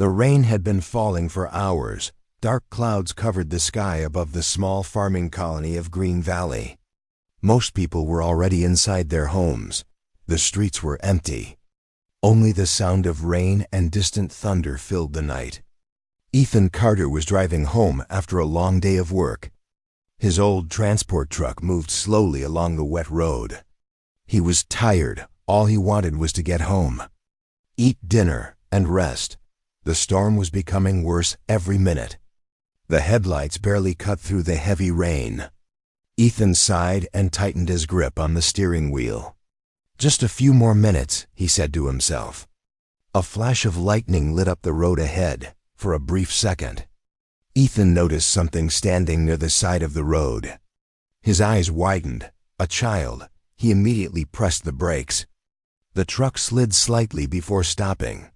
The rain had been falling for hours. Dark clouds covered the sky above the small farming colony of Green Valley. Most people were already inside their homes. The streets were empty. Only the sound of rain and distant thunder filled the night. Ethan Carter was driving home after a long day of work. His old transport truck moved slowly along the wet road. He was tired. All he wanted was to get home, eat dinner, and rest. The storm was becoming worse every minute. The headlights barely cut through the heavy rain. Ethan sighed and tightened his grip on the steering wheel. Just a few more minutes, he said to himself. A flash of lightning lit up the road ahead. For a brief second, Ethan noticed something standing near the side of the road. His eyes widened. A child. He immediately pressed the brakes. The truck slid slightly before stopping.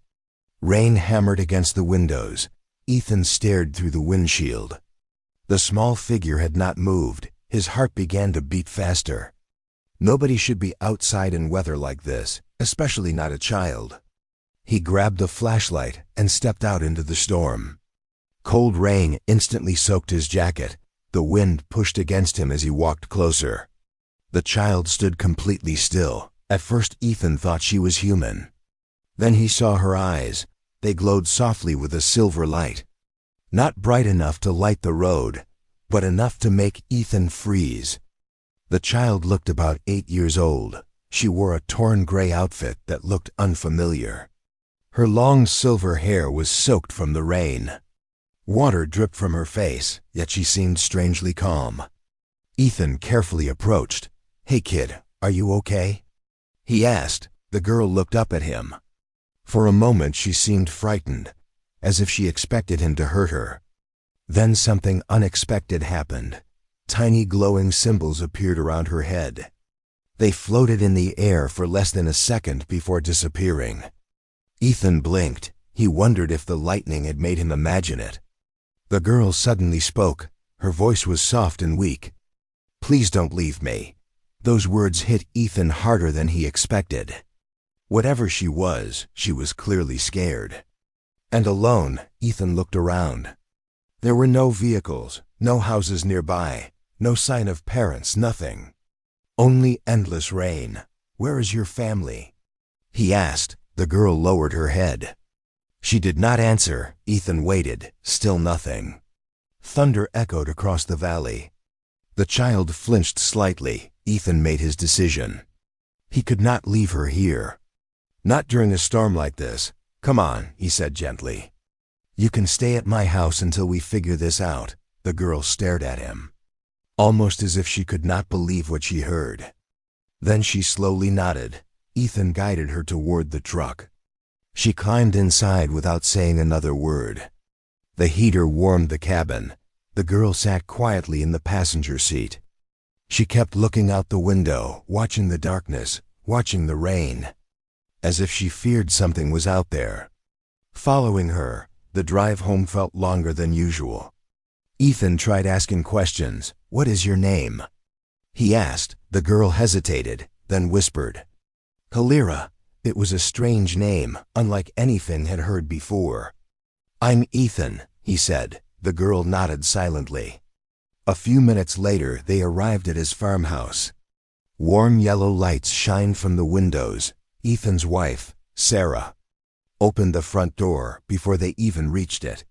Rain hammered against the windows. Ethan stared through the windshield. The small figure had not moved. His heart began to beat faster. Nobody should be outside in weather like this, especially not a child. He grabbed a flashlight and stepped out into the storm. Cold rain instantly soaked his jacket. The wind pushed against him as he walked closer. The child stood completely still. At first Ethan thought she was human. Then he saw her eyes. They glowed softly with a silver light. Not bright enough to light the road, but enough to make Ethan freeze. The child looked about 8 years old. She wore a torn gray outfit that looked unfamiliar. Her long silver hair was soaked from the rain. Water dripped from her face, yet she seemed strangely calm. Ethan carefully approached. "Hey kid, are you okay?" he asked. The girl looked up at him. For a moment she seemed frightened, as if she expected him to hurt her. Then something unexpected happened. Tiny glowing symbols appeared around her head. They floated in the air for less than a second before disappearing. Ethan blinked. He wondered if the lightning had made him imagine it. The girl suddenly spoke. Her voice was soft and weak. "Please don't leave me." Those words hit Ethan harder than he expected. Whatever she was clearly scared. And alone, Ethan looked around. There were no vehicles, no houses nearby, no sign of parents, nothing. Only endless rain. "Where is your family?" he asked. The girl lowered her head. She did not answer. Ethan waited. Still nothing. Thunder echoed across the valley. The child flinched slightly. Ethan made his decision. He could not leave her here. Not during a storm like this. "Come on," he said gently. "You can stay at my house until we figure this out." The girl stared at him, almost as if she could not believe what she heard. Then she slowly nodded. Ethan guided her toward the truck. She climbed inside without saying another word. The heater warmed the cabin. The girl sat quietly in the passenger seat. She kept looking out the window, watching the darkness, watching the rain, as if she feared something was out there. Following her, the drive home felt longer than usual. Ethan tried asking questions. "What is your name?" he asked. The girl hesitated, then whispered, "Kalira." It was a strange name, unlike anything had heard before. "I'm Ethan," he said. The girl nodded silently. A few minutes later, they arrived at his farmhouse. Warm yellow lights shined from the windows. Ethan's wife, Sarah, opened the front door before they even reached it.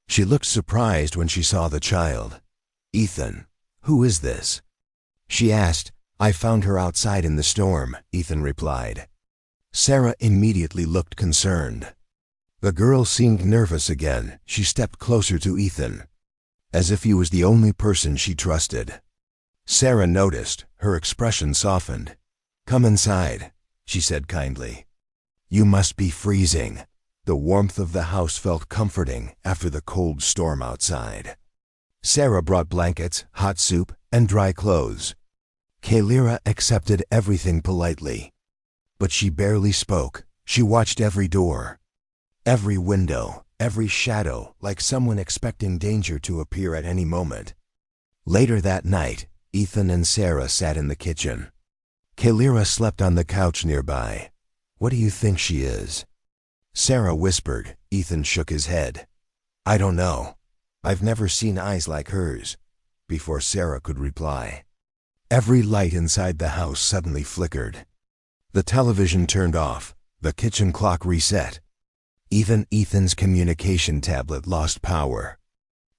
She looked surprised when she saw the child. "Ethan, who is this?" she asked. "I found her outside in the storm," Ethan replied. Sarah immediately looked concerned. The girl seemed nervous again. She stepped closer to Ethan, as if he was the only person she trusted. Sarah noticed. Her expression softened. "Come inside," she said kindly. "You must be freezing." The warmth of the house felt comforting after the cold storm outside. Sarah brought blankets, hot soup, and dry clothes. Kalira accepted everything politely, but she barely spoke. She watched every door, every window, every shadow, like someone expecting danger to appear at any moment. Later that night, Ethan and Sarah sat in the kitchen. Kalira slept on the couch nearby. "What do you think she is?" Sarah whispered. Ethan shook his head. I don't know. I've never seen eyes like hers. Before Sarah could reply, every light inside the house suddenly flickered. The television turned off. The kitchen clock reset. Even Ethan's communication tablet lost power.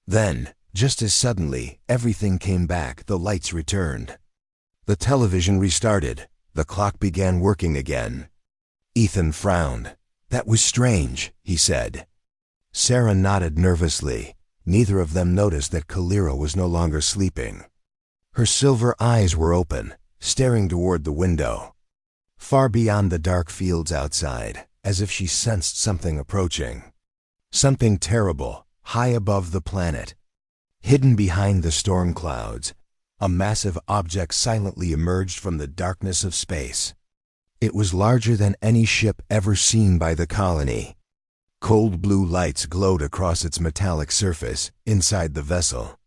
Then, just as suddenly, everything came back. The lights returned. The television restarted. The clock began working again. Ethan frowned. That was strange, he said. Sarah nodded nervously. Neither of them noticed that Kalira was no longer sleeping. Her silver eyes were open, staring toward the window, far beyond the dark fields outside, as if she sensed something approaching. Something terrible, high above the planet. Hidden behind the storm clouds, a massive object silently emerged from the darkness of space. It was larger than any ship ever seen by the colony. Cold blue lights glowed across its metallic surface inside the vessel.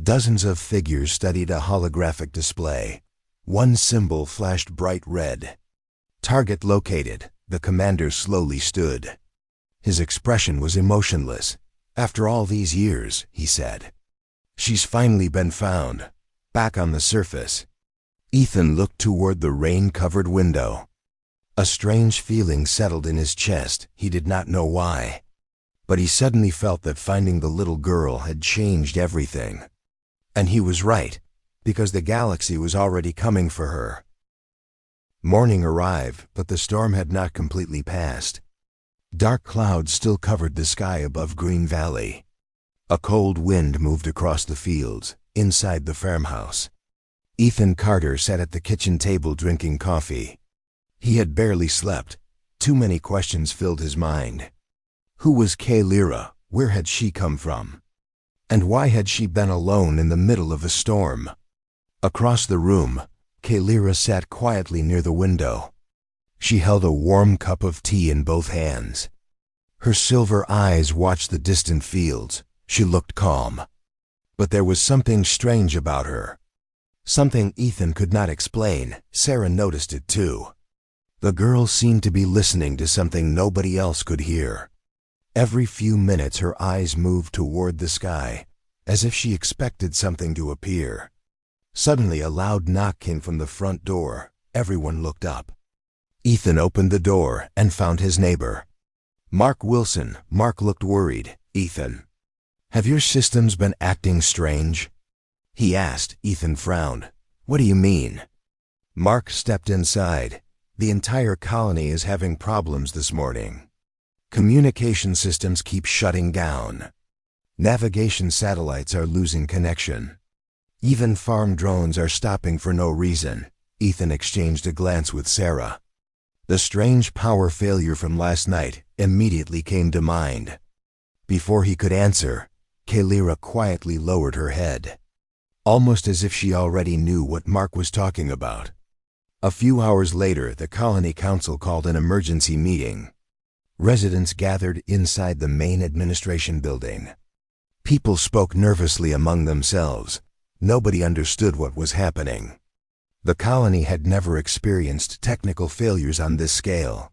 Dozens of figures studied a holographic display. One symbol flashed bright red. Target located. The commander slowly stood. His expression was emotionless. After all these years, he said. She's finally been found. Back on the surface. Ethan looked toward the rain-covered window. A strange feeling settled in his chest. He did not know why. But he suddenly felt that finding the little girl had changed everything. And he was right, because the galaxy was already coming for her. Morning arrived, but the storm had not completely passed. Dark clouds still covered the sky above Green Valley. A cold wind moved across the fields, inside the farmhouse. Ethan Carter sat at the kitchen table drinking coffee. He had barely slept. Too many questions filled his mind. Who was Kalira? Where had she come from? And why had she been alone in the middle of a storm? Across the room, Kalira sat quietly near the window. She held a warm cup of tea in both hands. Her silver eyes watched the distant fields. She looked calm. But there was something strange about her. Something Ethan could not explain. Sarah noticed it too. The girl seemed to be listening to something nobody else could hear. Every few minutes her eyes moved toward the sky, as if she expected something to appear. Suddenly a loud knock came from the front door. Everyone looked up. Ethan opened the door and found his neighbor, Mark Wilson. Mark looked worried. Ethan, have your systems been acting strange? He asked. Ethan frowned. What do you mean? Mark stepped inside. The entire colony is having problems this morning. Communication systems keep shutting down. Navigation satellites are losing connection. Even farm drones are stopping for no reason. Ethan exchanged a glance with Sarah. The strange power failure from last night immediately came to mind. Before he could answer, Kalira quietly lowered her head, almost as if she already knew what Mark was talking about. A few hours later, the Colony Council called an emergency meeting. Residents gathered inside the main administration building. People spoke nervously among themselves. Nobody understood what was happening. The colony had never experienced technical failures on this scale.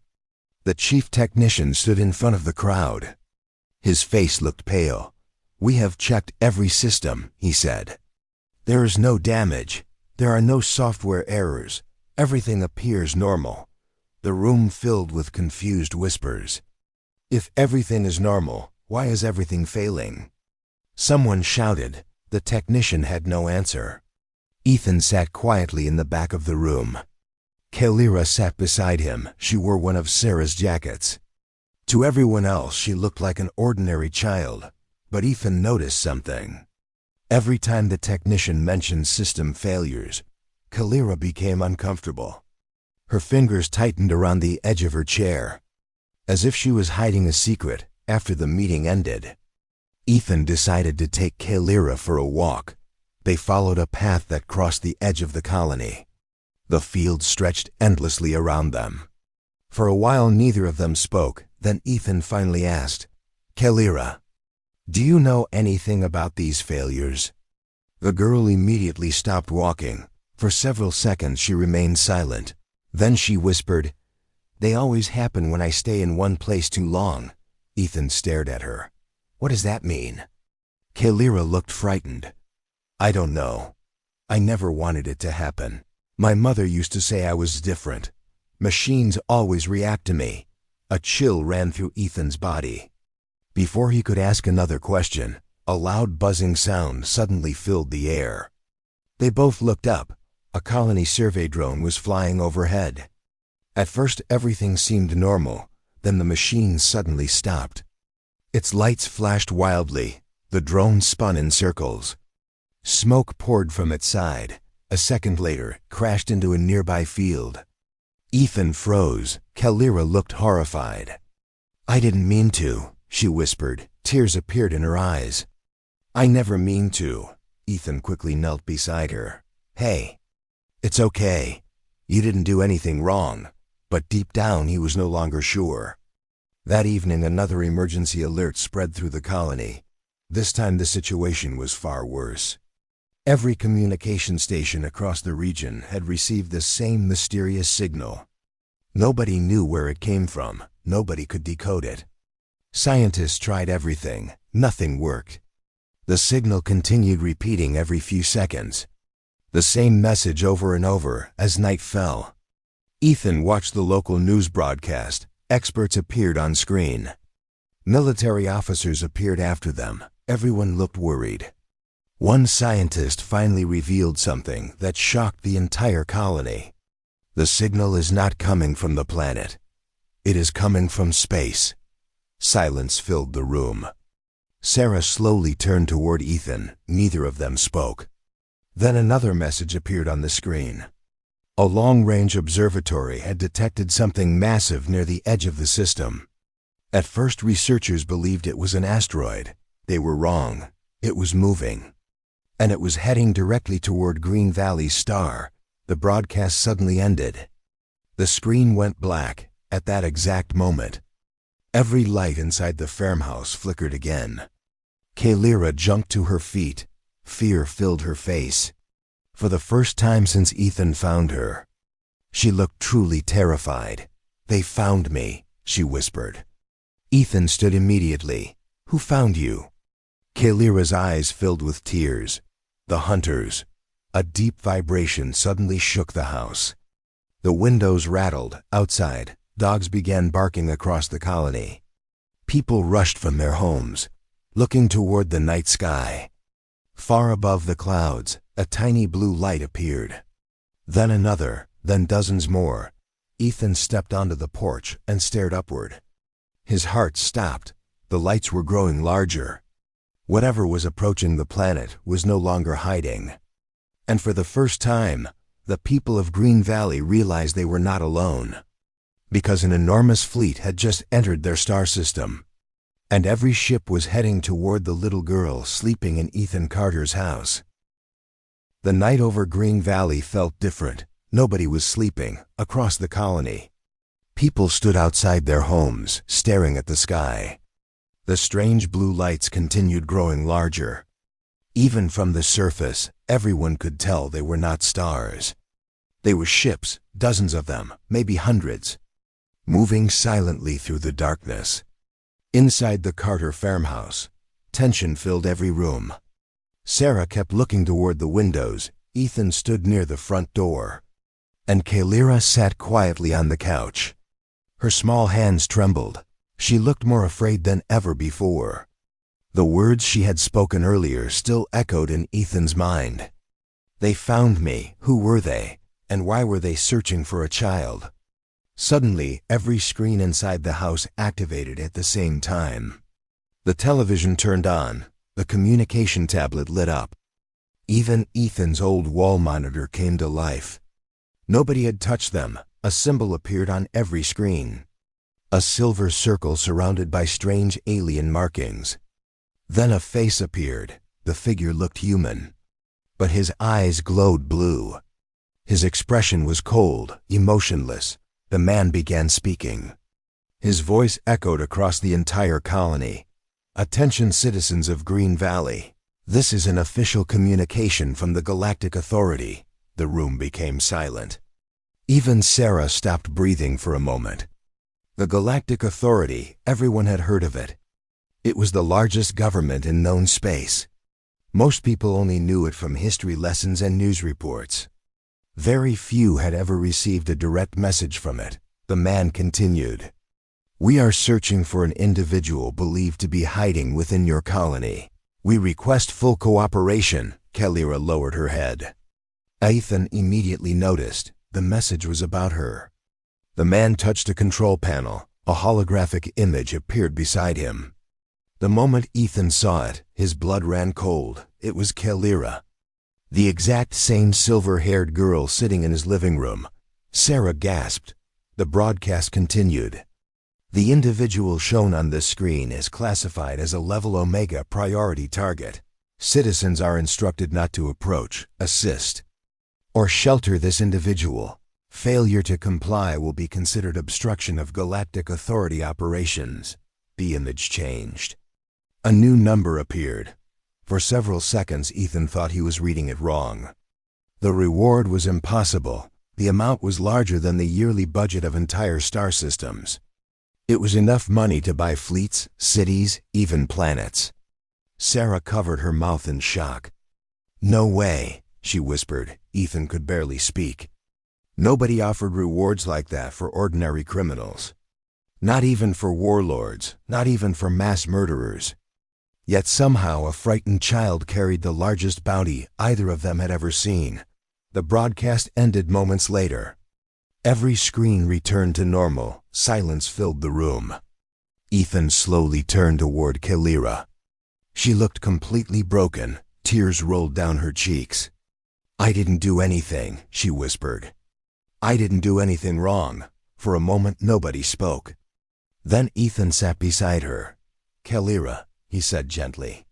The chief technician stood in front of the crowd. His face looked pale. We have checked every system, he said. There is no damage. There are no software errors. Everything appears normal. The room filled with confused whispers. If everything is normal, why is everything failing? Someone shouted. The technician had no answer. Ethan sat quietly in the back of the room. Kalira sat beside him. She wore one of Sarah's jackets. To everyone else, she looked like an ordinary child, but Ethan noticed something. Every time the technician mentioned system failures, Kalira became uncomfortable. Her fingers tightened around the edge of her chair, as if she was hiding a secret. After the meeting ended, Ethan decided to take Kalira for a walk. They followed a path that crossed the edge of the colony. The field stretched endlessly around them. For a while neither of them spoke. Then Ethan finally asked, Kalira, do you know anything about these failures? The girl immediately stopped walking. For several seconds she remained silent. Then she whispered, They always happen when I stay in one place too long. Ethan stared at her. What does that mean? Kalira looked frightened. I don't know. I never wanted it to happen. My mother used to say I was different. Machines always react to me. A chill ran through Ethan's body. Before he could ask another question, a loud buzzing sound suddenly filled the air. They both looked up. A colony survey drone was flying overhead. At first everything seemed normal, then the machine suddenly stopped. Its lights flashed wildly. The drone spun in circles. Smoke poured from its side. A second later, it crashed into a nearby field. Ethan froze. Kalira looked horrified. I didn't mean to, she whispered. Tears appeared in her eyes. I never mean to. Ethan quickly knelt beside her. Hey. It's okay. You didn't do anything wrong. But deep down he was no longer sure. That evening another emergency alert spread through the colony. This time the situation was far worse. Every communication station across the region had received the same mysterious signal. Nobody knew where it came from. Nobody could decode it. Scientists tried everything. Nothing worked. The signal continued repeating every few seconds. The same message over and over as night fell. Ethan watched the local news broadcast. Experts appeared on screen. Military officers appeared after them. Everyone looked worried. One scientist finally revealed something that shocked the entire colony. The signal is not coming from the planet. It is coming from space. Silence filled the room. Sarah slowly turned toward Ethan. Neither of them spoke. Then another message appeared on the screen. A long-range observatory had detected something massive near the edge of the system. At first, researchers believed it was an asteroid. They were wrong. It was moving. And it was heading directly toward Green Valley's star. The broadcast suddenly ended. The screen went black at that exact moment. Every light inside the farmhouse flickered again. Kalira jumped to her feet. Fear filled her face. For the first time since Ethan found her, she looked truly terrified. They found me, she whispered. Ethan stood immediately. Who found you? Kalira's eyes filled with tears. The hunters. A deep vibration suddenly shook the house. The windows rattled. Outside, dogs began barking across the colony. People rushed from their homes, looking toward the night sky. Far above the clouds, a tiny blue light appeared. Then another, then dozens more. Ethan stepped onto the porch and stared upward. His heart stopped. The lights were growing larger. Whatever was approaching the planet was no longer hiding. And for the first time, the people of Green Valley realized they were not alone. Because an enormous fleet had just entered their star system. And every ship was heading toward the little girl sleeping in Ethan Carter's house. The night over Green Valley felt different. Nobody was sleeping across the colony. People stood outside their homes, staring at the sky. The strange blue lights continued growing larger. Even from the surface, everyone could tell they were not stars. They were ships, dozens of them, maybe hundreds, moving silently through the darkness. Inside the Carter farmhouse, tension filled every room. Sarah kept looking toward the windows. Ethan stood near the front door. And Kalira sat quietly on the couch. Her small hands trembled. She looked more afraid than ever before. The words she had spoken earlier still echoed in Ethan's mind. They found me. Who were they? And why were they searching for a child? Suddenly, every screen inside the house activated at the same time. The television turned on. The communication tablet lit up. Even Ethan's old wall monitor came to life. Nobody had touched them. A symbol appeared on every screen. A silver circle surrounded by strange alien markings. Then a face appeared. The figure looked human. But his eyes glowed blue. His expression was cold, emotionless. The man began speaking. His voice echoed across the entire colony. Attention, citizens of Green Valley. This is an official communication from the Galactic Authority. The room became silent. Even Sarah stopped breathing for a moment. The Galactic Authority, everyone had heard of it. It was the largest government in known space. Most people only knew it from history lessons and news reports. Very few had ever received a direct message from it. The man continued. We are searching for an individual believed to be hiding within your colony. We request full cooperation. Kalira lowered her head. Ethan immediately noticed the message was about her. The man touched a control panel. A holographic image appeared beside him. The moment Ethan saw it, his blood ran cold. It was Kalira. The exact same silver-haired girl sitting in his living room. Sarah gasped. The broadcast continued. The individual shown on this screen is classified as a level Omega priority target. Citizens are instructed not to approach, assist, or shelter this individual. Failure to comply will be considered obstruction of Galactic Authority operations. The image changed. A new number appeared. For several seconds, Ethan thought he was reading it wrong. The reward was impossible. The amount was larger than the yearly budget of entire star systems. It was enough money to buy fleets, cities, even planets. Sarah covered her mouth in shock. No way, she whispered. Ethan could barely speak. Nobody offered rewards like that for ordinary criminals. Not even for warlords, not even for mass murderers. Yet somehow a frightened child carried the largest bounty either of them had ever seen. The broadcast ended moments later. Every screen returned to normal. Silence filled the room. Ethan slowly turned toward Kalira. She looked completely broken. Tears rolled down her cheeks. I didn't do anything, she whispered. I didn't do anything wrong. For a moment nobody spoke. Then Ethan sat beside her. Kalira, he said gently.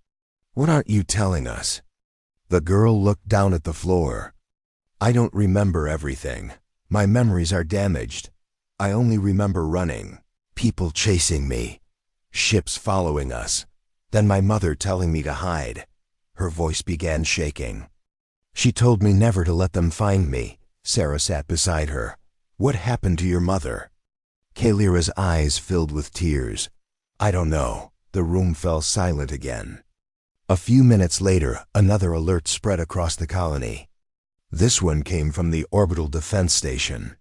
What aren't you telling us? The girl looked down at the floor. I don't remember everything. My memories are damaged. I only remember running, people chasing me, ships following us, then my mother telling me to hide. Her voice began shaking. She told me never to let them find me. Sarah sat beside her. What happened to your mother? Kalira's eyes filled with tears. I don't know. The room fell silent again. A few minutes later, another alert spread across the colony. This one came from the orbital defense station.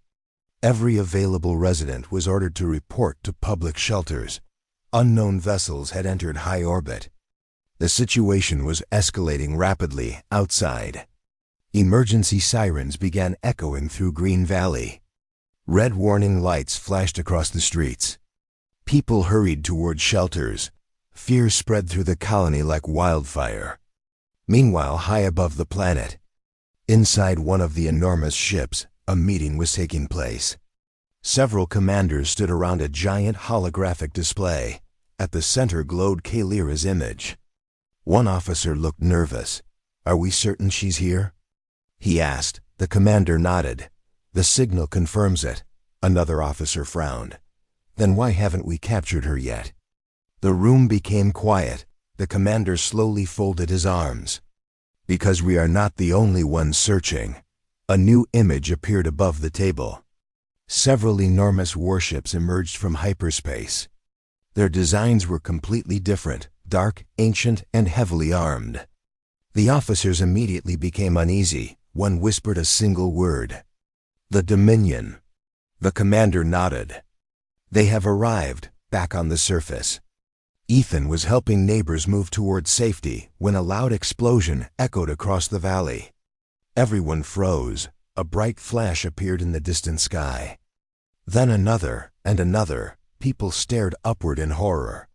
Every available resident was ordered to report to public shelters. Unknown vessels had entered high orbit. The situation was escalating rapidly outside. Emergency sirens began echoing through Green Valley. Red warning lights flashed across the streets. People hurried toward shelters. Fear spread through the colony like wildfire. Meanwhile, high above the planet, inside one of the enormous ships, a meeting was taking place. Several commanders stood around a giant holographic display. At the center glowed Kalira's image. One officer looked nervous. Are we certain she's here? He asked. The commander nodded. The signal confirms it. Another officer frowned. Then why haven't we captured her yet? The room became quiet. The commander slowly folded his arms. Because we are not the only ones searching. A new image appeared above the table. Several enormous warships emerged from hyperspace. Their designs were completely different, dark, ancient, and heavily armed. The officers immediately became uneasy. One whispered a single word. The Dominion. The commander nodded. They have arrived, back on the surface. Ethan was helping neighbors move toward safety when a loud explosion echoed across the valley. Everyone froze. A bright flash appeared in the distant sky. Then another, and another. People stared upward in horror.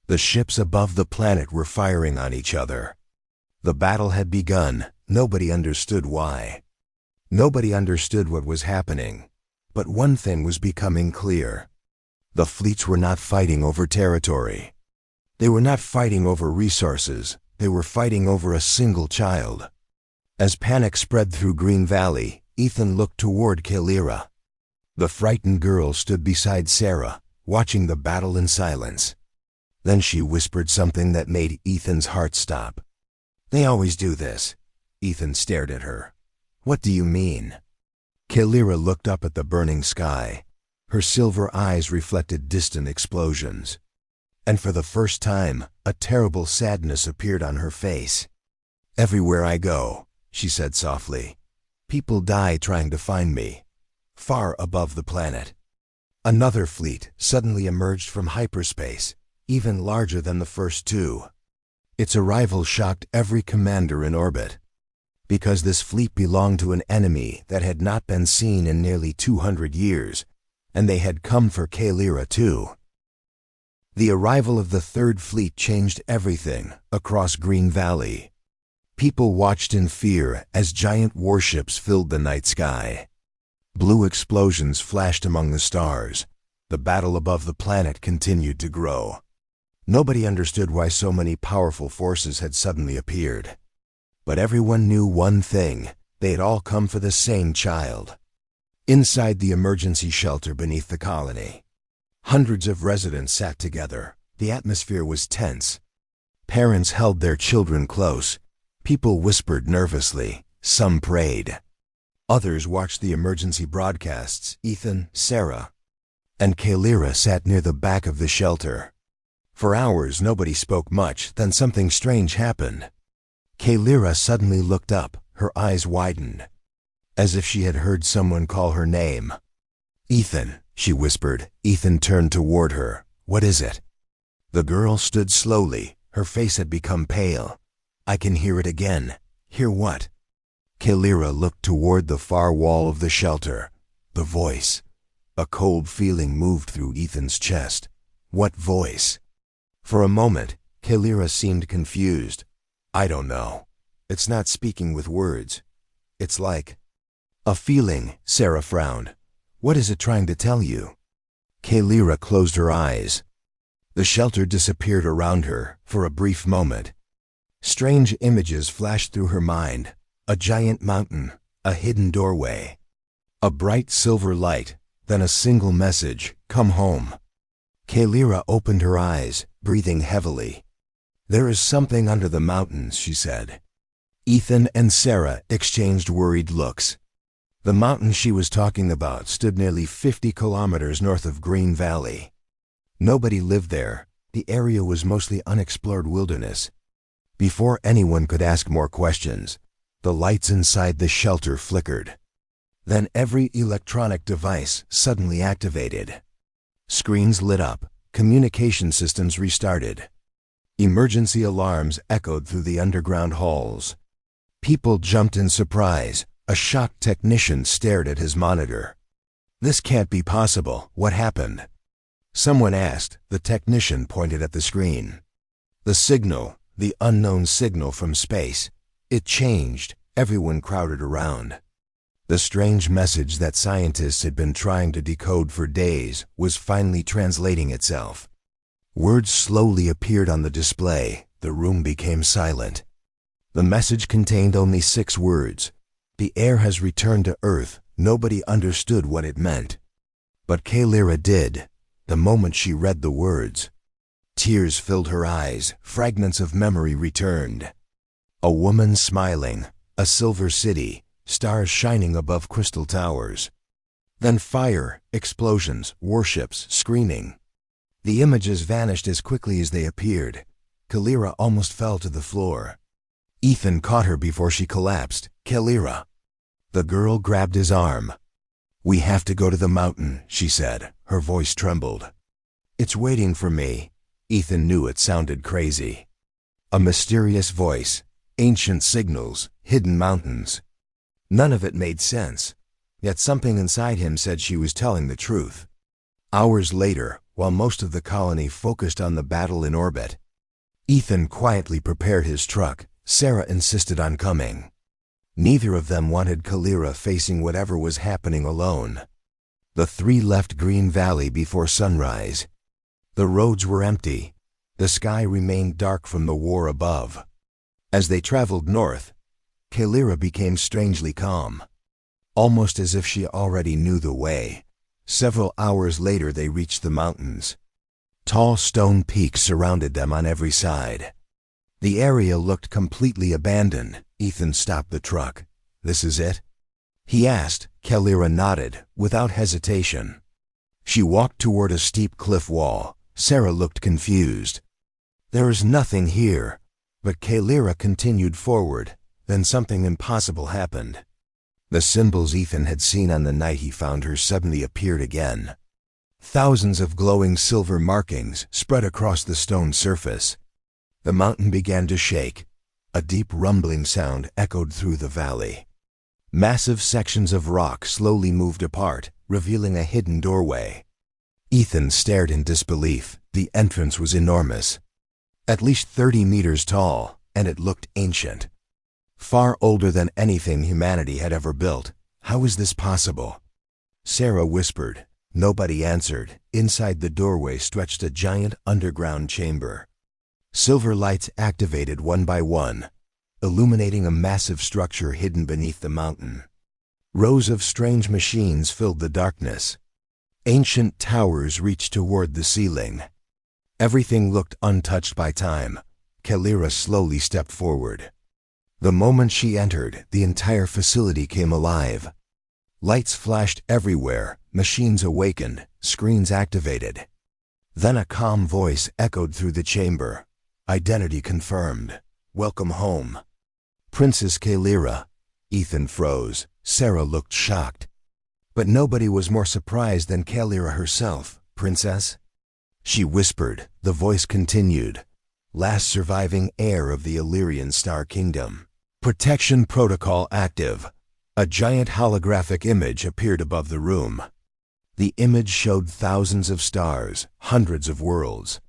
The ships above the planet were firing on each other. The battle had begun. Nobody understood why. Nobody understood what was happening. But one thing was becoming clear. The fleets were not fighting over territory. They were not fighting over resources. They were fighting over a single child. As panic spread through Green Valley, Ethan looked toward Kalira. The frightened girl stood beside Sarah, watching the battle in silence. Then she whispered something that made Ethan's heart stop. They always do this. Ethan stared at her. What do you mean? Kalira looked up at the burning sky. Her silver eyes reflected distant explosions. And for the first time, a terrible sadness appeared on her face. "Everywhere I go," she said softly, "people die trying to find me, far above the planet." Another fleet suddenly emerged from hyperspace, even larger than the first two. Its arrival shocked every commander in orbit, because this fleet belonged to an enemy that had not been seen in nearly 200 years, and they had come for Kailira too. The arrival of the third fleet changed everything across Green Valley. People watched in fear as giant warships filled the night sky. Blue explosions flashed among the stars. The battle above the planet continued to grow. Nobody understood why so many powerful forces had suddenly appeared. But everyone knew one thing: they had all come for the same child. Inside the emergency shelter beneath the colony, hundreds of residents sat together. The atmosphere was tense. Parents held their children close. People whispered nervously. Some prayed. Others watched the emergency broadcasts. Ethan, Sarah, and Kailira sat near the back of the shelter. For hours nobody spoke much, then something strange happened. Kailira suddenly looked up, her eyes widened, as if she had heard someone call her name. "Ethan," she whispered. Ethan turned toward her. "What is it?" The girl stood slowly. Her face had become pale. "I can hear it again." "Hear what?" Kailira looked toward the far wall of the shelter. The voice. A cold feeling moved through Ethan's chest. What voice? For a moment, Kailira seemed confused. "I don't know. It's not speaking with words. It's like a feeling." Sarah frowned. "What is it trying to tell you?" Kailira closed her eyes. The shelter disappeared around her for a brief moment. Strange images flashed through her mind. A giant mountain, a hidden doorway, a bright silver light, then a single message: "Come home." Kailira opened her eyes, breathing heavily. "There is something under the mountains," she said. Ethan and Sarah exchanged worried looks. The mountain she was talking about stood nearly 50 kilometers north of Green Valley. Nobody lived there. The area was mostly unexplored wilderness. Before anyone could ask more questions, the lights inside the shelter flickered. Then every electronic device suddenly activated. Screens lit up, communication systems restarted. Emergency alarms echoed through the underground halls. People jumped in surprise. A shocked technician stared at his monitor. "This can't be possible. What happened?" Someone asked. The technician pointed at the screen. "The signal, the unknown signal from space. It changed." Everyone crowded around. The strange message that scientists had been trying to decode for days was finally translating itself. Words slowly appeared on the display. The room became silent. The message contained only 6 words. "The air has returned to Earth." Nobody understood what it meant. But Kailira did, the moment she read the words. Tears filled her eyes. Fragments of memory returned. A woman smiling, a silver city, stars shining above crystal towers. Then fire, explosions, warships, screaming. The images vanished as quickly as they appeared. Kailira almost fell to the floor. Ethan caught her before she collapsed. "Kailira." The girl grabbed his arm. "We have to go to the mountain," she said. Her voice trembled. "It's waiting for me." Ethan knew it sounded crazy. A mysterious voice, ancient signals, hidden mountains. None of it made sense, yet something inside him said she was telling the truth. Hours later, while most of the colony focused on the battle in orbit, Ethan quietly prepared his truck. Sarah insisted on coming. Neither of them wanted Kailira facing whatever was happening alone. The 3 left Green Valley before sunrise. The roads were empty. The sky remained dark from the war above. As they traveled north, Kailira became strangely calm, almost as if she already knew the way. Several hours later they reached the mountains. Tall stone peaks surrounded them on every side. The area looked completely abandoned. Ethan stopped the truck. "This is it?" he asked. Kailira nodded, without hesitation. She walked toward a steep cliff wall. Sarah looked confused. "There is nothing here." But Kalira continued forward. Then something impossible happened. The symbols Ethan had seen on the night he found her suddenly appeared again. Thousands of glowing silver markings spread across the stone surface. The mountain began to shake. A deep rumbling sound echoed through the valley. Massive sections of rock slowly moved apart, revealing a hidden doorway. Ethan stared in disbelief. The entrance was enormous. At least 30 meters tall, and it looked ancient. Far older than anything humanity had ever built. How was this possible? Sarah whispered. Nobody answered. Inside the doorway stretched a giant underground chamber. Silver lights activated one by one, illuminating a massive structure hidden beneath the mountain. Rows of strange machines filled the darkness. Ancient towers reached toward the ceiling. Everything looked untouched by time. Kalira slowly stepped forward. The moment she entered, the entire facility came alive. Lights flashed everywhere, machines awakened, screens activated. Then a calm voice echoed through the chamber. Identity confirmed. Welcome home. Princess Kalira. Ethan froze. Sarah looked shocked. But nobody was more surprised than Kalira herself. Princess? She whispered. The voice continued. Last surviving heir of the Illyrian Star Kingdom. Protection protocol active. A giant holographic image appeared above the room. The image showed thousands of stars, hundreds of worlds,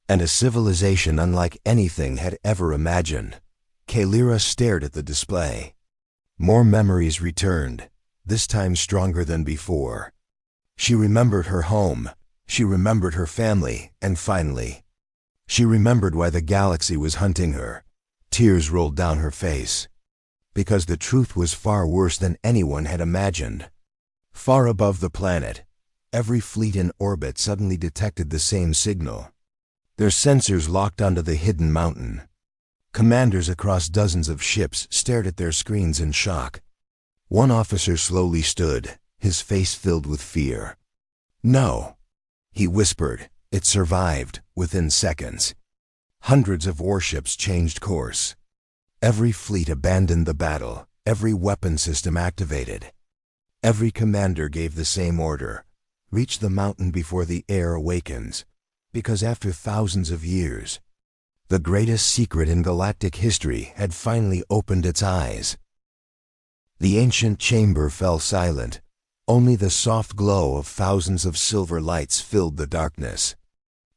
and a civilization unlike anything had ever imagined. Kalira stared at the display. More memories returned, this time stronger than before. She remembered her home, she remembered her family, and finally, she remembered why the galaxy was hunting her. Tears rolled down her face. Because the truth was far worse than anyone had imagined. Far above the planet, every fleet in orbit suddenly detected the same signal. Their sensors locked onto the hidden mountain. Commanders across dozens of ships stared at their screens in shock. One officer slowly stood, his face filled with fear. No, he whispered. It survived within seconds. Hundreds of warships changed course. Every fleet abandoned the battle, every weapon system activated. Every commander gave the same order. Reach the mountain before the air awakens. Because after thousands of years, the greatest secret in galactic history had finally opened its eyes. The ancient chamber fell silent. Only the soft glow of thousands of silver lights filled the darkness.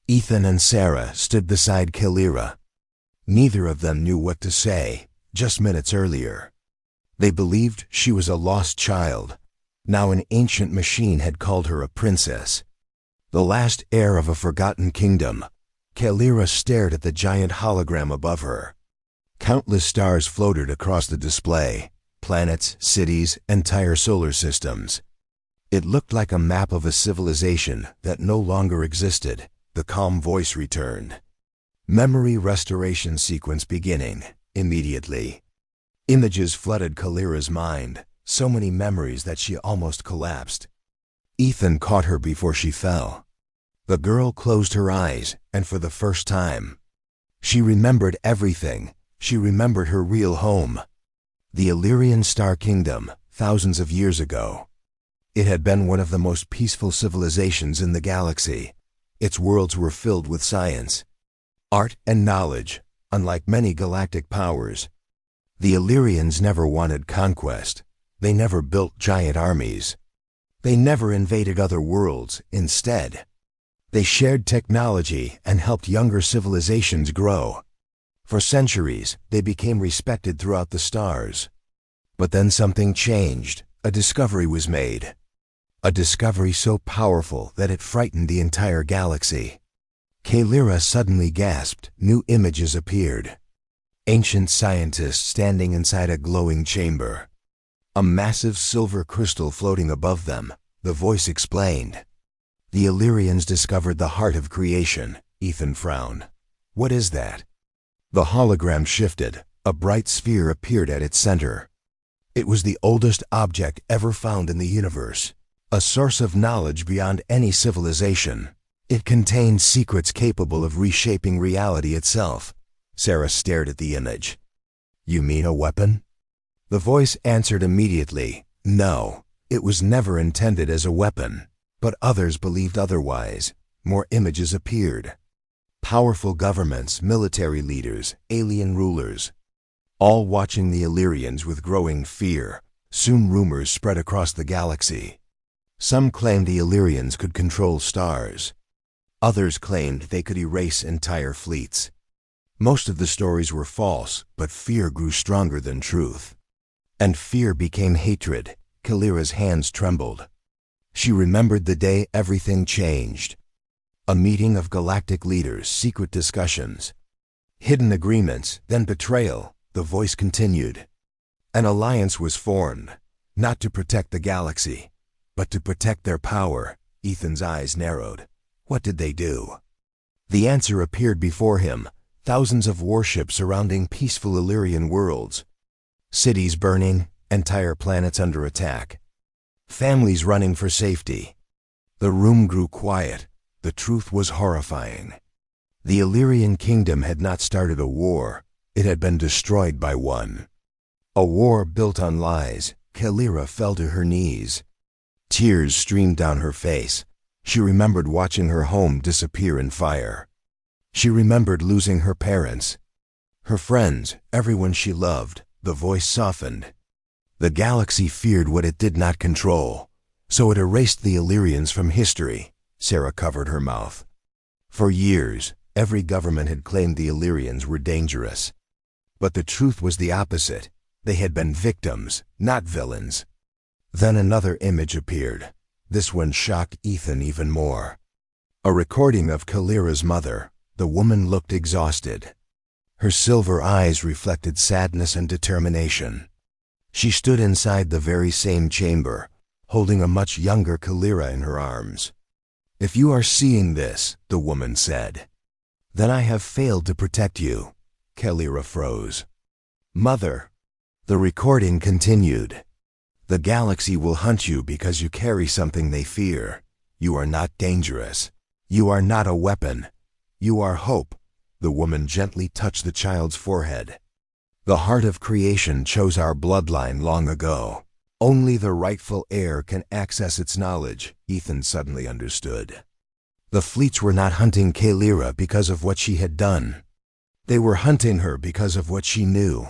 Ethan and Sarah stood beside Kalira. Neither of them knew what to say. Just minutes earlier, they believed she was a lost child. Now an ancient machine had called her a princess. The last heir of a forgotten kingdom. Kalira stared at the giant hologram above her. Countless stars floated across the display. Planets, cities, entire solar systems. It looked like a map of a civilization that no longer existed. The calm voice returned. Memory restoration sequence beginning. Immediately. Images flooded Kalira's mind. So many memories that she almost collapsed. Ethan caught her before she fell. The girl closed her eyes, and for the first time, she remembered everything. She remembered her real home. The Illyrian Star Kingdom, thousands of years ago. It had been one of the most peaceful civilizations in the galaxy. Its worlds were filled with science, art, and knowledge, unlike many galactic powers. The Illyrians never wanted conquest. They never built giant armies. They never invaded other worlds. Instead, they shared technology and helped younger civilizations grow. For centuries, they became respected throughout the stars. But then something changed. A discovery was made. A discovery so powerful that it frightened the entire galaxy. Kalira suddenly gasped. New images appeared. Ancient scientists standing inside a glowing chamber. A massive silver crystal floating above them. The voice explained. The Illyrians discovered the heart of creation. Ethan frowned. What is that? The hologram shifted. A bright sphere appeared at its center. It was the oldest object ever found in the universe. A source of knowledge beyond any civilization. It contained secrets capable of reshaping reality itself. Sarah stared at the image. You mean a weapon? The voice answered immediately, no, it was never intended as a weapon. But others believed otherwise. More images appeared. Powerful governments, military leaders, alien rulers, all watching the Illyrians with growing fear. Soon rumors spread across the galaxy. Some claimed the Illyrians could control stars. Others claimed they could erase entire fleets. Most of the stories were false, but fear grew stronger than truth. And fear became hatred. Kalira's hands trembled. She remembered the day everything changed. A meeting of galactic leaders, secret discussions, hidden agreements, then betrayal. The voice continued. An alliance was formed, not to protect the galaxy, but to protect their power. Ethan's eyes narrowed. What did they do? The answer appeared before him. Thousands of warships surrounding peaceful Illyrian worlds. Cities burning, entire planets under attack. Families running for safety. The room grew quiet. The truth was horrifying. The Illyrian kingdom had not started a war. It had been destroyed by one. A war built on lies. Kalira fell to her knees. Tears streamed down her face. She remembered watching her home disappear in fire. She remembered losing her parents, her friends, everyone she loved. The voice softened. The galaxy feared what it did not control, so it erased the Illyrians from history. Sarah covered her mouth. For years, every government had claimed the Illyrians were dangerous. But the truth was the opposite. They had been victims, not villains. Then another image appeared. This one shocked Ethan even more. A recording of Kalira's mother. The woman looked exhausted. Her silver eyes reflected sadness and determination. She stood inside the very same chamber, holding a much younger Kalira in her arms. If you are seeing this, the woman said, then I have failed to protect you. Kalira froze. Mother. The recording continued. The galaxy will hunt you because you carry something they fear. You are not dangerous. You are not a weapon. You are hope. The woman gently touched the child's forehead. The heart of creation chose our bloodline long ago. Only the rightful heir can access its knowledge. Ethan suddenly understood. The fleets were not hunting Kalira because of what she had done. They were hunting her because of what she knew,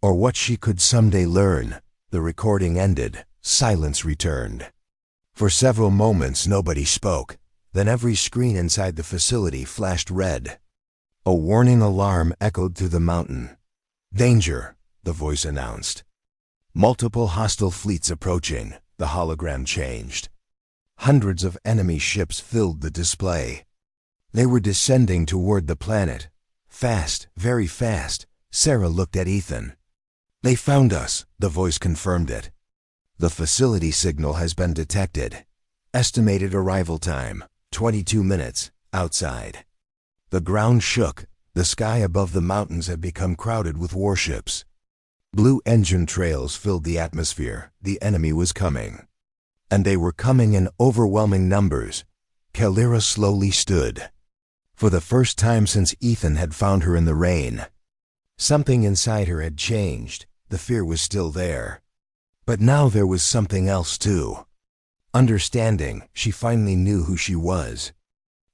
or what she could someday learn. The recording ended. Silence returned. For several moments nobody spoke. Then every screen inside the facility flashed red. A warning alarm echoed through the mountain. Danger, the voice announced. Multiple hostile fleets approaching. The hologram changed. Hundreds of enemy ships filled the display. They were descending toward the planet. Fast, very fast. Sarah looked at Ethan. They found us, the voice confirmed it. The facility signal has been detected. Estimated arrival time, 22 minutes, outside. The ground shook. The sky above the mountains had become crowded with warships. Blue engine trails filled the atmosphere. The enemy was coming. And they were coming in overwhelming numbers. Kalira slowly stood. For the first time since Ethan had found her in the rain. Something inside her had changed. The fear was still there. But now there was something else too. Understanding, she finally knew who she was.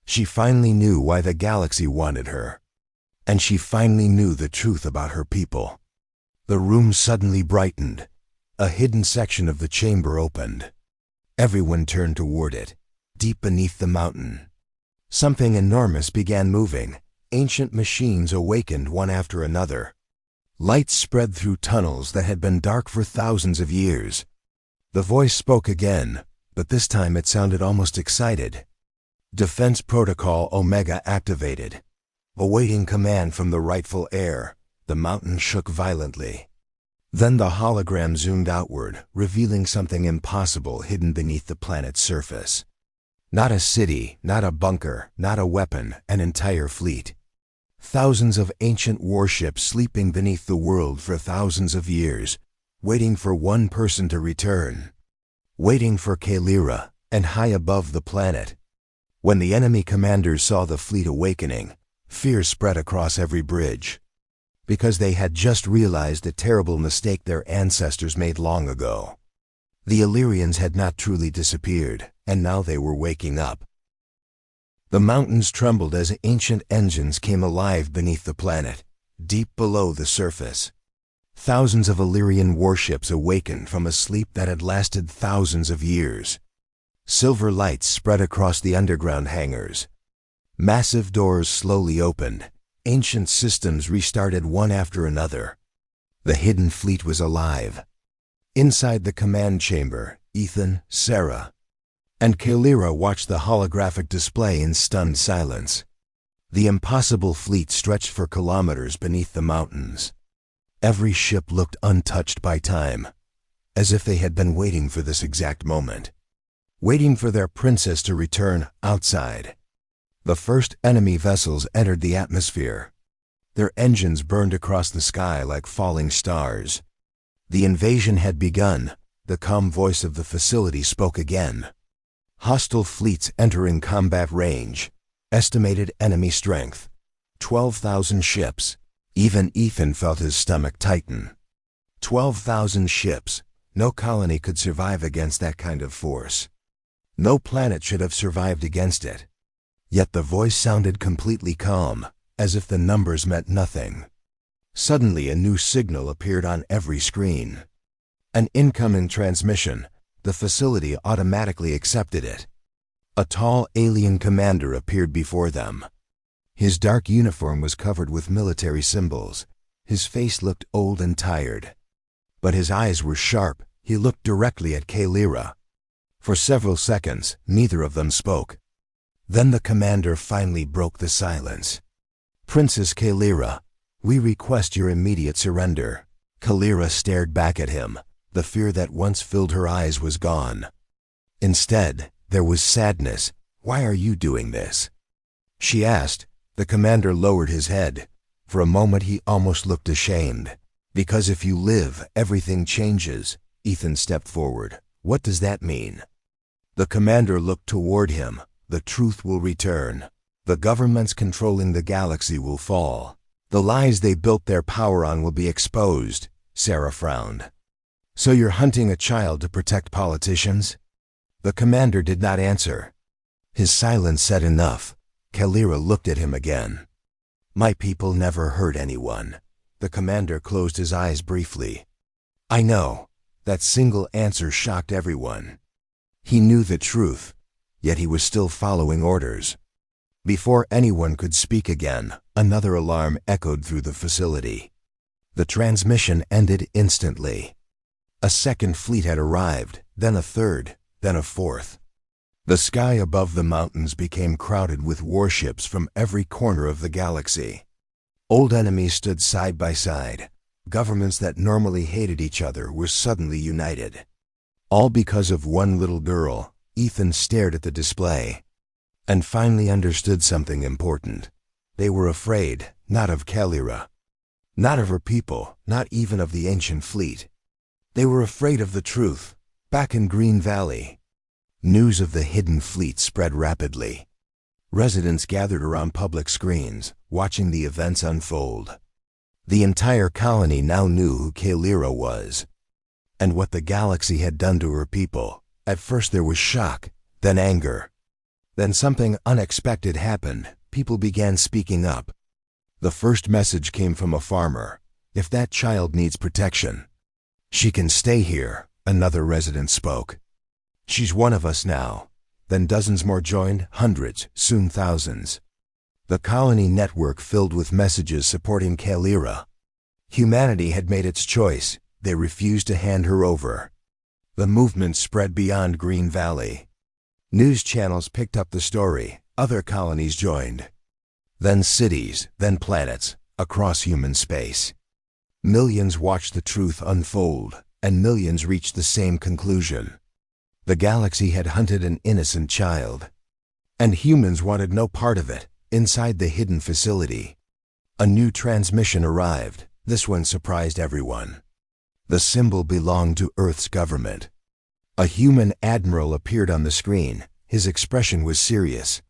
She finally knew why the galaxy wanted her. And she finally knew the truth about her people. The room suddenly brightened. A hidden section of the chamber opened. Everyone turned toward it. Deep beneath the mountain, something enormous began moving. Ancient machines awakened one after another. Lights spread through tunnels that had been dark for thousands of years. The voice spoke again, but this time it sounded almost excited. Defense Protocol Omega activated. Awaiting command from the rightful heir. The mountain shook violently. Then the hologram zoomed outward, revealing something impossible hidden beneath the planet's surface. Not a city, not a bunker, not a weapon, an entire fleet. Thousands of ancient warships sleeping beneath the world for thousands of years, waiting for one person to return. waiting for Kailira, and high above the planet. When the enemy commanders saw the fleet awakening, fear spread across every bridge. Because they had just realized the terrible mistake their ancestors made long ago. The Illyrians had not truly disappeared, and now they were waking up. The mountains trembled as ancient engines came alive beneath the planet, deep below the surface. Thousands of Illyrian warships awakened from a sleep that had lasted thousands of years. Silver lights spread across the underground hangars. Massive doors slowly opened. Ancient systems restarted one after another. The hidden fleet was alive. Inside the command chamber, Ethan, Sarah, and Kailira watched the holographic display in stunned silence. The impossible fleet stretched for kilometers beneath the mountains. Every ship looked untouched by time, as if they had been waiting for this exact moment. Waiting for their princess to return outside. The first enemy vessels entered the atmosphere. Their engines burned across the sky like falling stars. The invasion had begun. The calm voice of the facility spoke again. Hostile fleets entering combat range. Estimated enemy strength. 12,000 ships. Even Ethan felt his stomach tighten. 12,000 ships. No colony could survive against that kind of force. No planet should have survived against it. Yet the voice sounded completely calm, as if the numbers meant nothing. Suddenly a new signal appeared on every screen. An incoming transmission. The facility automatically accepted it. A tall alien commander appeared before them. His dark uniform was covered with military symbols. His face looked old and tired. But his eyes were sharp. He looked directly at Kailira. For several seconds, neither of them spoke. Then the commander finally broke the silence. "Princess Kailira, we request your immediate surrender." Kailira stared back at him. The fear that once filled her eyes was gone. Instead, there was sadness. "Why are you doing this?" she asked. The commander lowered his head. For a moment he almost looked ashamed. "Because if you live, everything changes." Ethan stepped forward. "What does that mean?" The commander looked toward him. "The truth will return. The governments controlling the galaxy will fall. The lies they built their power on will be exposed." Sarah frowned. "So you're hunting a child to protect politicians?" The commander did not answer. His silence said enough. Kailira looked at him again. "My people never hurt anyone." The commander closed his eyes briefly. "I know." That single answer shocked everyone. He knew the truth, yet he was still following orders. Before anyone could speak again, another alarm echoed through the facility. The transmission ended instantly. A second fleet had arrived, then a third, then a fourth. The sky above the mountains became crowded with warships from every corner of the galaxy. Old enemies stood side by side. Governments that normally hated each other were suddenly united. All because of one little girl. Ethan stared at the display and finally understood something important. They were afraid, not of Kailira, not of her people, not even of the ancient fleet. They were afraid of the truth. Back in Green Valley, news of the hidden fleet spread rapidly. Residents gathered around public screens, watching the events unfold. The entire colony now knew who Kailira was, and what the galaxy had done to her people. At first there was shock, then anger. Then something unexpected happened. People began speaking up. The first message came from a farmer. "If that child needs protection, she can stay here," another resident spoke. "She's one of us now." Then dozens more joined, hundreds, soon thousands. The colony network filled with messages supporting Kailira. Humanity had made its choice. They refused to hand her over. The movement spread beyond Green Valley. News channels picked up the story. Other colonies joined. Then cities, then planets, across human space. Millions watched the truth unfold, and millions reached the same conclusion. The galaxy had hunted an innocent child, and humans wanted no part of it. Inside the hidden facility, a new transmission arrived. This one surprised everyone. The symbol belonged to Earth's government. A human admiral appeared on the screen. His expression was serious.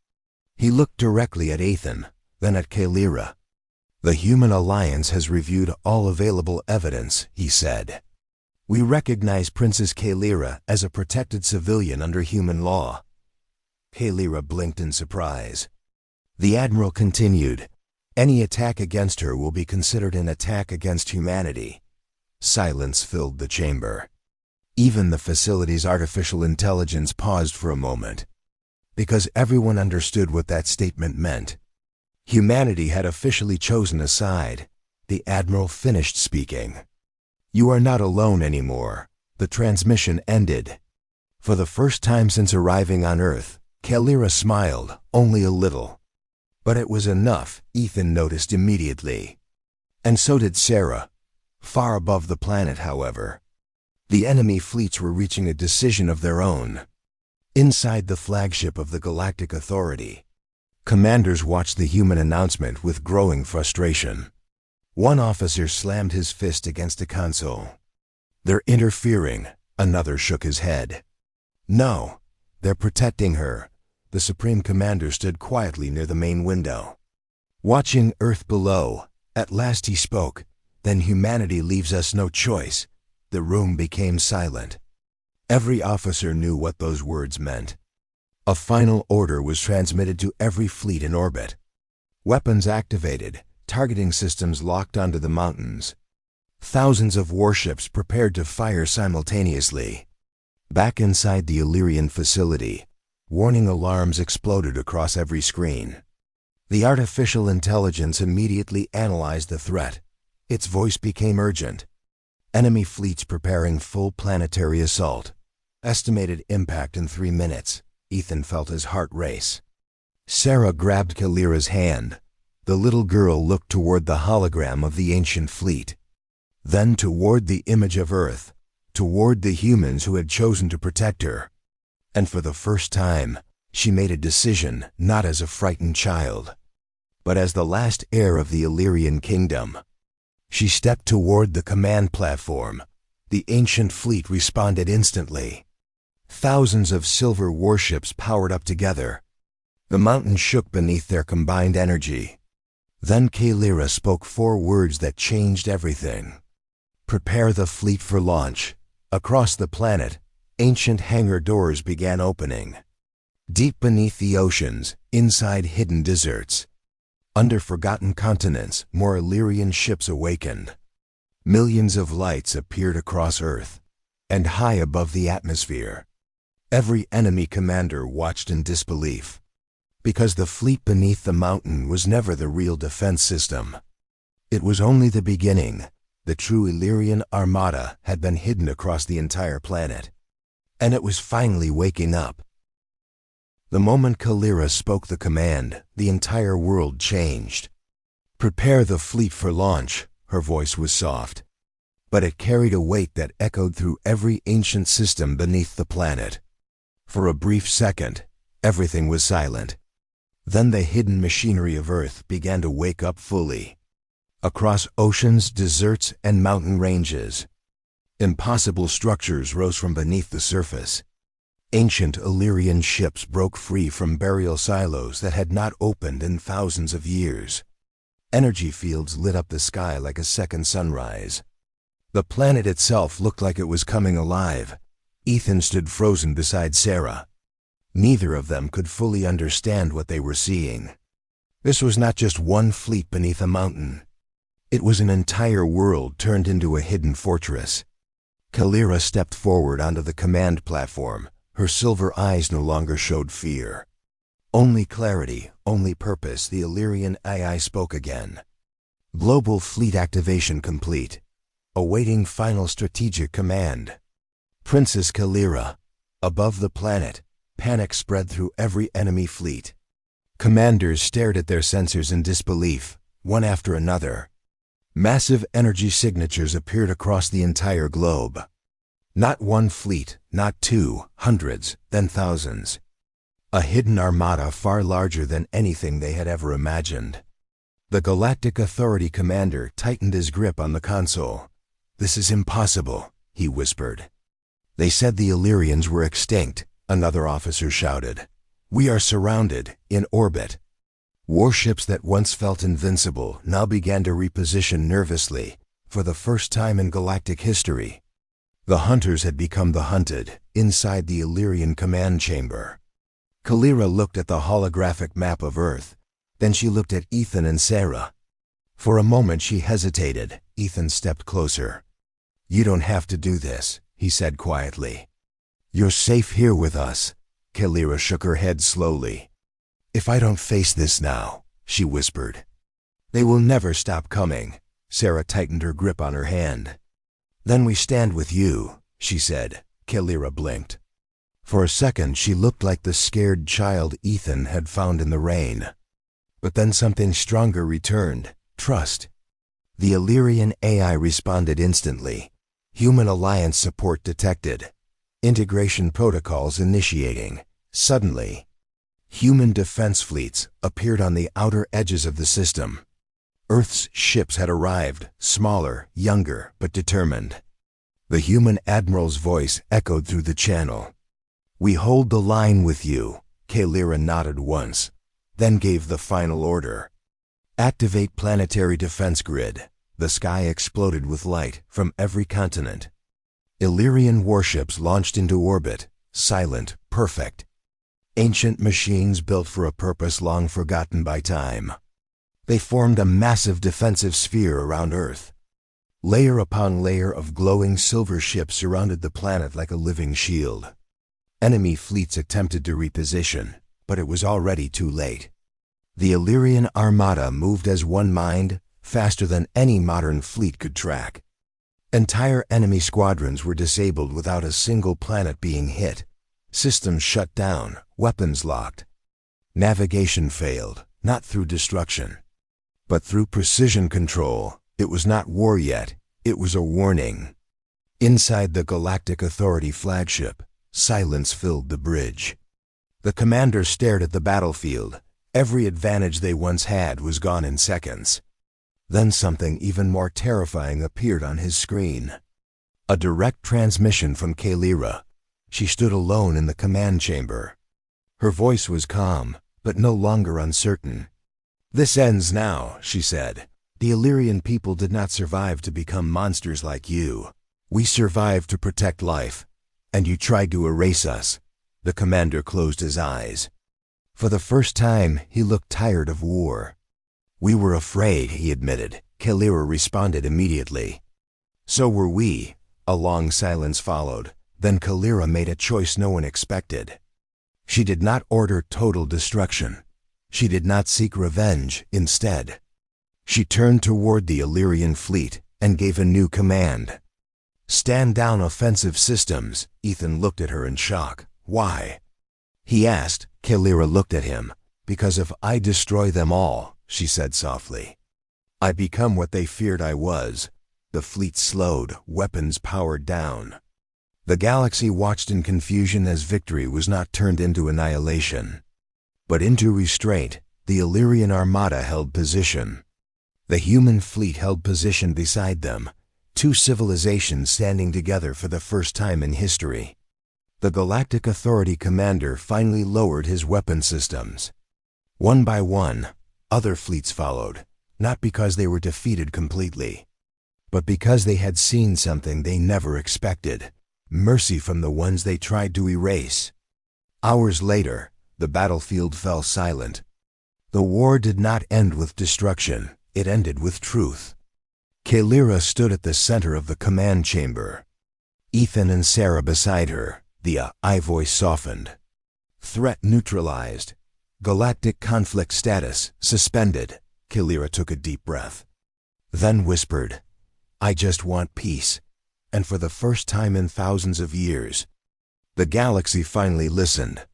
He looked directly at Ethan, then at Kalira. "The Human Alliance has reviewed all available evidence," he said. "We recognize Princess Kalira as a protected civilian under human law." Kalira blinked in surprise. The admiral continued, "Any attack against her will be considered an attack against humanity." Silence filled the chamber. Even the facility's artificial intelligence paused for a moment, because everyone understood what that statement meant. Humanity had officially chosen a side. The admiral finished speaking. "You are not alone anymore." The transmission ended. For the first time since arriving on Earth, Kalira smiled, only a little. But it was enough, Ethan noticed immediately. And so did Sarah. Far above the planet, however, the enemy fleets were reaching a decision of their own. Inside the flagship of the Galactic Authority, commanders watched the human announcement with growing frustration. One officer slammed his fist against a console. "They're interfering," another shook his head. "No, they're protecting her." The Supreme Commander stood quietly near the main window, watching Earth below. At last he spoke. "Then humanity leaves us no choice." The room became silent. Every officer knew what those words meant. A final order was transmitted to every fleet in orbit. Weapons activated, targeting systems locked onto the mountains. Thousands of warships prepared to fire simultaneously. Back inside the Illyrian facility, warning alarms exploded across every screen. The artificial intelligence immediately analyzed the threat. Its voice became urgent. Enemy fleets preparing full planetary assault. Estimated impact in 3 minutes. Ethan felt his heart race. Sarah grabbed Kalira's hand. The little girl looked toward the hologram of the ancient fleet, then toward the image of Earth, toward the humans who had chosen to protect her. And for the first time, she made a decision not as a frightened child, but as the last heir of the Illyrian kingdom. She stepped toward the command platform. The ancient fleet responded instantly. Thousands of silver warships powered up together. The mountain shook beneath their combined energy. Then Kalira spoke 4 words that changed everything. "Prepare the fleet for launch." Across the planet, ancient hangar doors began opening. Deep beneath the oceans, inside hidden deserts, under forgotten continents, more Illyrian ships awakened. Millions of lights appeared across Earth, and high above the atmosphere. Every enemy commander watched in disbelief, because the fleet beneath the mountain was never the real defense system. It was only the beginning. The true Illyrian armada had been hidden across the entire planet, and it was finally waking up. The moment Kalira spoke the command, the entire world changed. "Prepare the fleet for launch." Her voice was soft, but it carried a weight that echoed through every ancient system beneath the planet. For a brief second, everything was silent. Then the hidden machinery of Earth began to wake up fully. Across oceans, deserts, and mountain ranges, impossible structures rose from beneath the surface. Ancient Illyrian ships broke free from burial silos that had not opened in thousands of years. Energy fields lit up the sky like a second sunrise. The planet itself looked like it was coming alive. Ethan stood frozen beside Sarah. Neither of them could fully understand what they were seeing. This was not just one fleet beneath a mountain. It was an entire world turned into a hidden fortress. Kalira stepped forward onto the command platform. Her silver eyes no longer showed fear. Only clarity, only purpose. The Illyrian AI spoke again. "Global fleet activation complete. Awaiting final strategic command." Princess Kalira. Above the planet, panic spread through every enemy fleet. Commanders stared at their sensors in disbelief, one after another. Massive energy signatures appeared across the entire globe. Not one fleet, not 2, hundreds, then thousands. A hidden armada far larger than anything they had ever imagined. The Galactic Authority commander tightened his grip on the console. "This is impossible," he whispered. They said the Illyrians were extinct, another officer shouted. We are surrounded, in orbit. Warships that once felt invincible now began to reposition nervously, for the first time in galactic history. The hunters had become the hunted, inside the Illyrian command chamber. Kalira looked at the holographic map of Earth. Then she looked at Ethan and Sarah. For a moment she hesitated. Ethan stepped closer. You don't have to do this, he said quietly. You're safe here with us. Kalira shook her head slowly. If I don't face this now, she whispered. They will never stop coming. Sarah tightened her grip on her hand. Then we stand with you, she said. Kalira blinked. For a second she looked like the scared child Ethan had found in the rain. But then something stronger returned, trust. The Illyrian AI responded instantly. Human alliance support detected. Integration protocols initiating. Suddenly, human defense fleets appeared on the outer edges of the system. Earth's ships had arrived, smaller, younger, but determined. The human admiral's voice echoed through the channel. We hold the line with you. Kalira nodded once, then gave the final order. Activate planetary defense grid. The sky exploded with light from every continent. Illyrian warships launched into orbit, silent, perfect. Ancient machines built for a purpose long forgotten by time. They formed a massive defensive sphere around Earth. Layer upon layer of glowing silver ships surrounded the planet like a living shield. Enemy fleets attempted to reposition, but it was already too late. The Illyrian armada moved as one mind, faster than any modern fleet could track. Entire enemy squadrons were disabled without a single planet being hit. Systems shut down, weapons locked. Navigation failed, not through destruction, but through precision control. It was not war yet, it was a warning. Inside the Galactic Authority flagship, silence filled the bridge. The commander stared at the battlefield. Every advantage they once had was gone in seconds. Then something even more terrifying appeared on his screen. A direct transmission from Kalira. She stood alone in the command chamber. Her voice was calm, but no longer uncertain. This ends now, she said. The Illyrian people did not survive to become monsters like you. We survived to protect life, and you tried to erase us. The commander closed his eyes. For the first time, he looked tired of war. We were afraid, he admitted. Kalira responded immediately. So were we. A long silence followed. Then Kalira made a choice no one expected. She did not order total destruction. She did not seek revenge. Instead, she turned toward the Illyrian fleet and gave a new command. Stand down offensive systems. Ethan looked at her in shock. Why? He asked. Kalira looked at him. Because if I destroy them all, she said softly, I become what they feared I was. The fleet slowed, weapons powered down. The galaxy watched in confusion as victory was not turned into annihilation, but into restraint. The Illyrian armada held position. The human fleet held position beside them, two civilizations standing together for the first time in history. The Galactic Authority commander finally lowered his weapon systems. One by one, other fleets followed, not because they were defeated completely, but because they had seen something they never expected. Mercy from the ones they tried to erase. Hours later, the battlefield fell silent. The war did not end with destruction, it ended with truth. Kalira stood at the center of the command chamber. Ethan and Sarah beside her. The I voice softened. Threat neutralized. Galactic conflict status suspended. Kalira took a deep breath. Then whispered, I just want peace. And for the first time in thousands of years, the galaxy finally listened.